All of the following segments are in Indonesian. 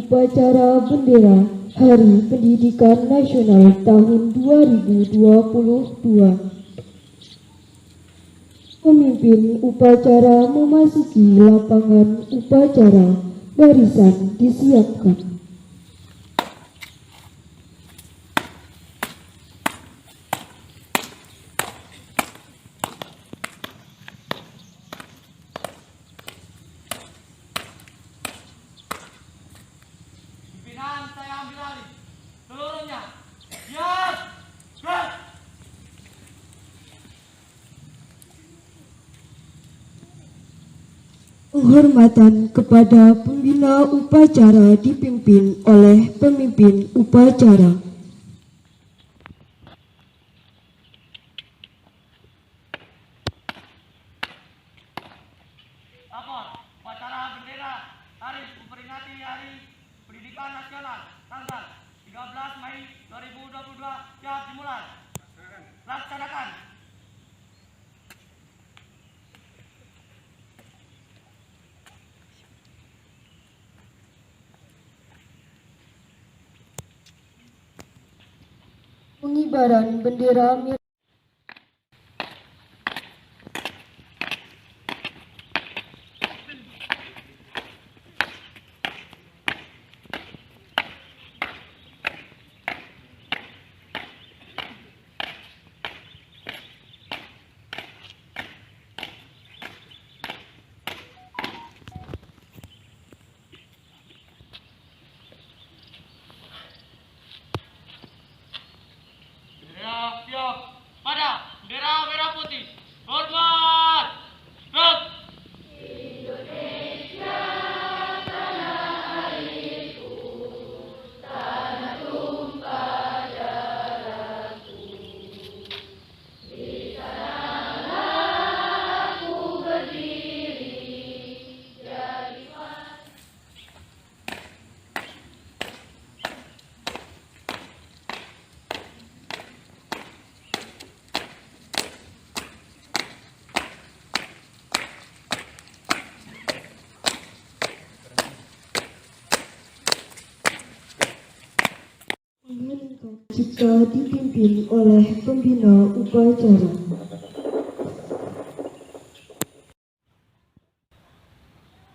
upacara bendera Hari Pendidikan Nasional tahun 2022. Pemimpin upacara memasuki lapangan upacara, barisan disiapkan. Pimpinan, saya ambil alih. Seluruhnya, siap, gerak. Penghormatan kepada pembina upacara dipimpin oleh pemimpin upacara. Lapor, upacara bendera Hari memperingati Hari Pendidikan Nasional tanggal 13 Mei 2022 siap dimulai. Laksanakan. Pengibaran bendera merah. Bendera siap. Pada bendera merah putih. Hormat. Gerak. Jika dipimpin oleh pembina upacara.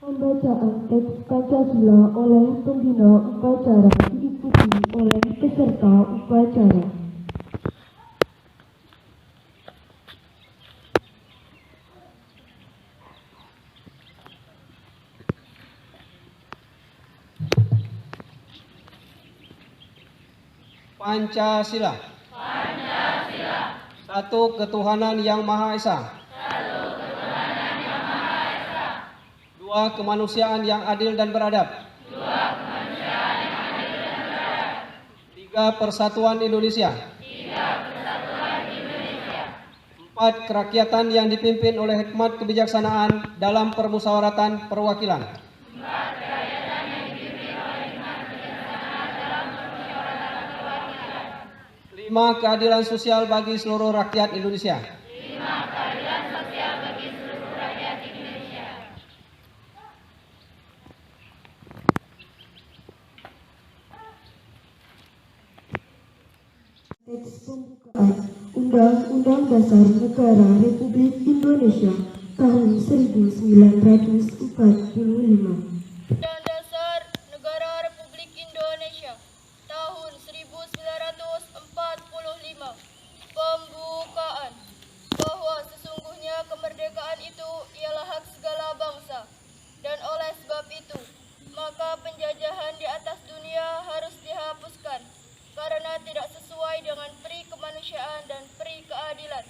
Pembacaan teks Pancasila oleh pembina upacara diikuti oleh peserta upacara. Pancasila. Satu ketuhanan yang Maha Esa. Dua kemanusiaan yang adil dan beradab. Tiga persatuan Indonesia. Empat kerakyatan yang dipimpin oleh hikmat kebijaksanaan dalam permusyawaratan perwakilan. Lima keadilan sosial bagi seluruh rakyat Indonesia. Teks pembukaan Undang-Undang Dasar Negara Republik Indonesia tahun 1945. Undang Dasar Negara Republik Indonesia tahun 1945. Pembukaan. Bahwa sesungguhnya kemerdekaan itu ialah hak segala bangsa, dan oleh sebab itu maka penjajahan di atas dunia harus dihapuskan karena tidak sesuai dengan peri kemanusiaan dan peri keadilan.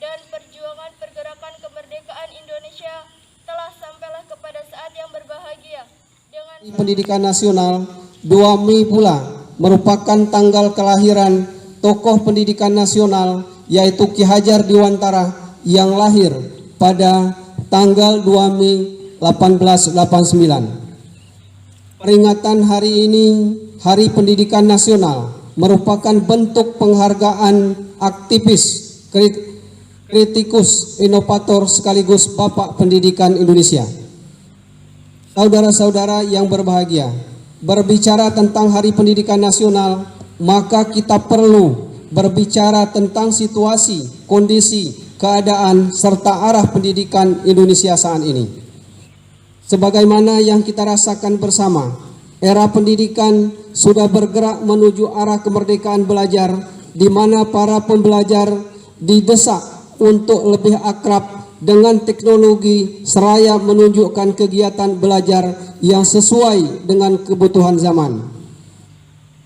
Dan perjuangan pergerakan kemerdekaan Indonesia telah sampailah kepada saat yang berbahagia dengan Pendidikan Nasional 2 Mei pula merupakan tanggal kelahiran tokoh pendidikan nasional, yaitu Ki Hajar Dewantara yang lahir pada tanggal 2 Mei 1889. Peringatan hari ini, Hari Pendidikan Nasional, merupakan bentuk penghargaan aktivis, kritikus, inovator sekaligus Bapak Pendidikan Indonesia. Saudara-saudara yang berbahagia, berbicara tentang Hari Pendidikan Nasional, maka kita perlu berbicara tentang situasi, kondisi, keadaan, serta arah pendidikan Indonesia saat ini. Sebagaimana yang kita rasakan bersama, era pendidikan sudah bergerak menuju arah kemerdekaan belajar, di mana para pembelajar didesak untuk lebih akrab dengan teknologi seraya menunjukkan kegiatan belajar yang sesuai dengan kebutuhan zaman.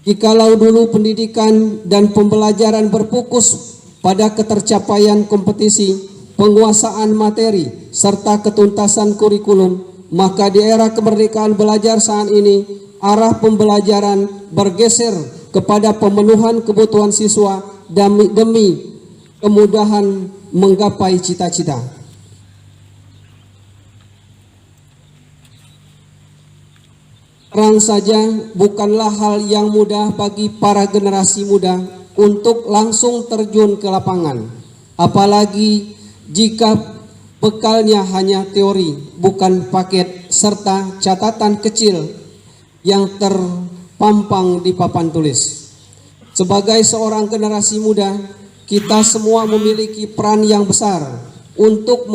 Jikalau dulu pendidikan dan pembelajaran berfokus pada ketercapaian kompetisi, penguasaan materi, serta ketuntasan kurikulum, maka di era kemerdekaan belajar saat ini, arah pembelajaran bergeser kepada pemenuhan kebutuhan siswa demi kemudahan menggapai cita-cita. Terang saja bukanlah hal yang mudah bagi para generasi muda untuk langsung terjun ke lapangan, apalagi jika bekalnya hanya teori, bukan paket serta catatan kecil yang terpampang di papan tulis. Sebagai seorang generasi muda, kita semua memiliki peran yang besar untuk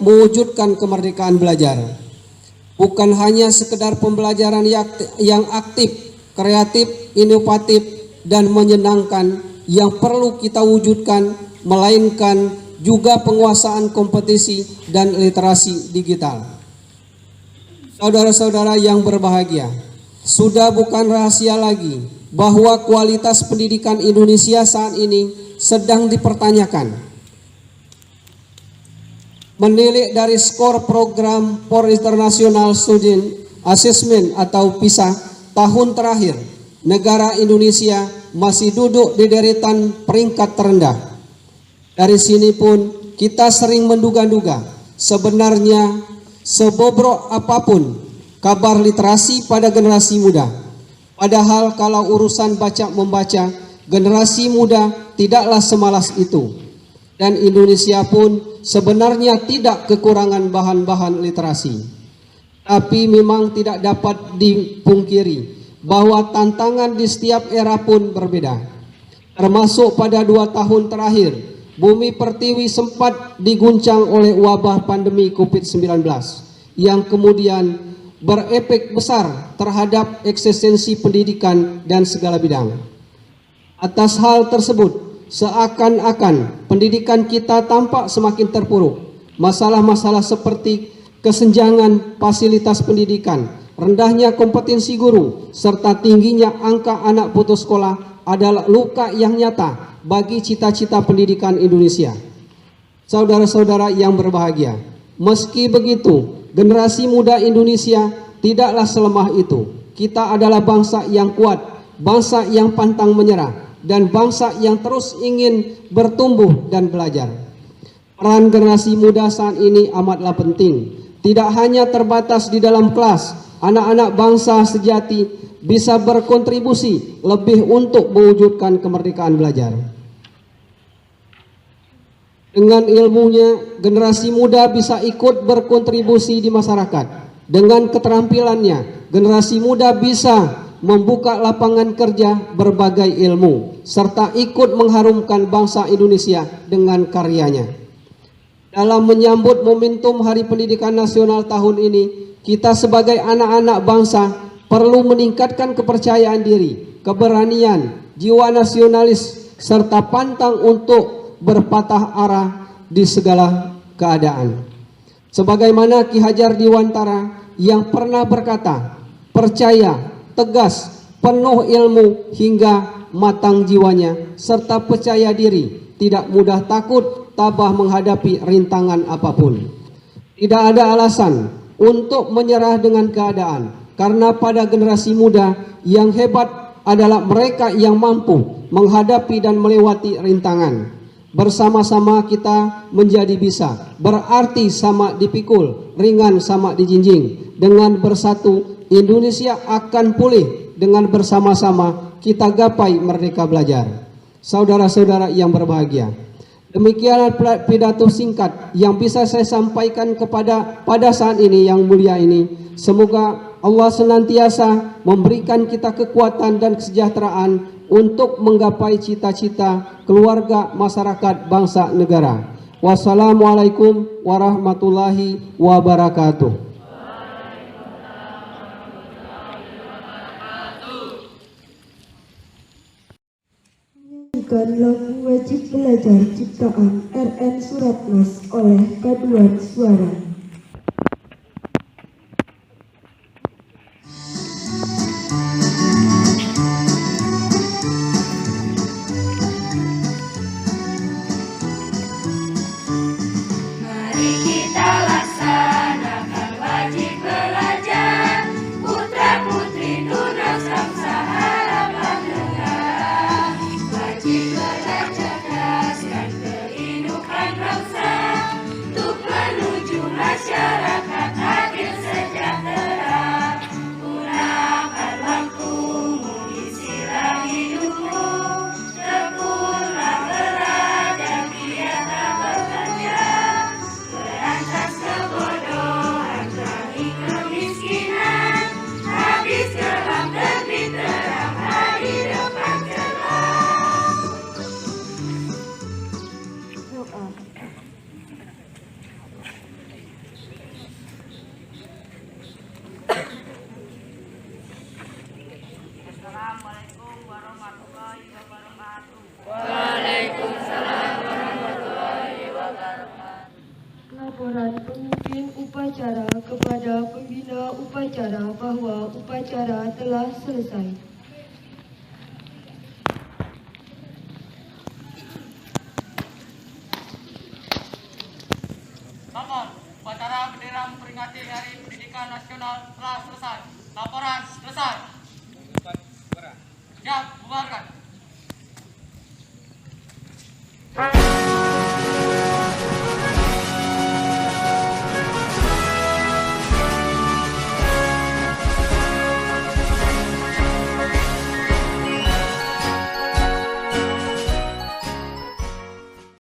mewujudkan kemerdekaan belajar. Bukan hanya sekedar pembelajaran yang aktif, kreatif, inovatif, dan menyenangkan yang perlu kita wujudkan, melainkan juga penguasaan kompetisi dan literasi digital. Saudara-saudara yang berbahagia, sudah bukan rahasia lagi bahwa kualitas pendidikan Indonesia saat ini sedang dipertanyakan. Menilik dari skor program for International Student Assessment atau PISA tahun terakhir, negara Indonesia masih duduk di deretan peringkat terendah. Dari sini pun kita sering menduga-duga sebenarnya sebobrok apapun kabar literasi pada generasi muda. Padahal kalau urusan baca-membaca, generasi muda tidaklah semalas itu. Dan Indonesia pun sebenarnya tidak kekurangan bahan-bahan literasi. Tapi memang tidak dapat dipungkiri bahwa tantangan di setiap era pun berbeda. Termasuk pada 2 tahun terakhir, bumi pertiwi sempat diguncang oleh wabah pandemi COVID-19 yang kemudian berefek besar terhadap eksistensi pendidikan dan segala bidang. Atas hal tersebut, seakan-akan pendidikan kita tampak semakin terpuruk. Masalah-masalah seperti kesenjangan fasilitas pendidikan, rendahnya kompetensi guru, serta tingginya angka anak putus sekolah adalah luka yang nyata bagi cita-cita pendidikan Indonesia. Saudara-saudara yang berbahagia, meski begitu, generasi muda Indonesia tidaklah selemah itu. Kita adalah bangsa yang kuat, bangsa yang pantang menyerah, dan bangsa yang terus ingin bertumbuh dan belajar. Peran generasi muda saat ini amatlah penting. Tidak hanya terbatas di dalam kelas, anak-anak bangsa sejati bisa berkontribusi lebih untuk mewujudkan kemerdekaan belajar. Dengan ilmunya, generasi muda bisa ikut berkontribusi di masyarakat. Dengan keterampilannya, generasi muda bisa membuka lapangan kerja berbagai ilmu, serta ikut mengharumkan bangsa Indonesia dengan karyanya. Dalam menyambut momentum Hari Pendidikan Nasional tahun ini, kita sebagai anak-anak bangsa perlu meningkatkan kepercayaan diri, keberanian, jiwa nasionalis, serta pantang untuk berpatah arah di segala keadaan. Sebagaimana Ki Hajar Dewantara yang pernah berkata, percaya, tegas, penuh ilmu hingga matang jiwanya, serta percaya diri, tidak mudah takut, tabah menghadapi rintangan apapun. Tidak ada alasan untuk menyerah dengan keadaan, karena pada generasi muda yang hebat adalah mereka yang mampu menghadapi dan melewati rintangan. Bersama-sama kita menjadi bisa, berarti sama dipikul, ringan sama dijinjing. Dengan bersatu, Indonesia akan pulih. Dengan bersama-sama kita gapai merdeka belajar. Saudara-saudara yang berbahagia, demikianlah pidato singkat yang bisa saya sampaikan pada saat ini yang mulia ini. Semoga Allah senantiasa memberikan kita kekuatan dan kesejahteraan untuk menggapai cita-cita keluarga, masyarakat, bangsa, negara. Wassalamualaikum warahmatullahi wabarakatuh. Menyanyikan lagu wajib belajar ciptaan RN Suratnas oleh Paduan Suara. Mari kita laksanakan wajib belajar, putra putri tunas bangsa harapan negara. Wajib belajar cerdaskan kehidupan bangsa, untuk menuju masyarakat adil sejahtera. Gunakan waktumu, isilah hidupmu, tekunlah belajar, giatlah bekerja. Berantas kebodohan, perangi kemiskinan, habis gelap terbit terang hari depan cerah. Doa. Assalamualaikum warahmatullahi wabarakatuh. Laporan pemimpin upacara kepada pembina upacara bahwa upacara telah selesai. Lapor, upacara bendera memperingati Hari Pendidikan Nasional telah selesai. Laporan selesai. Siap, bubarkan.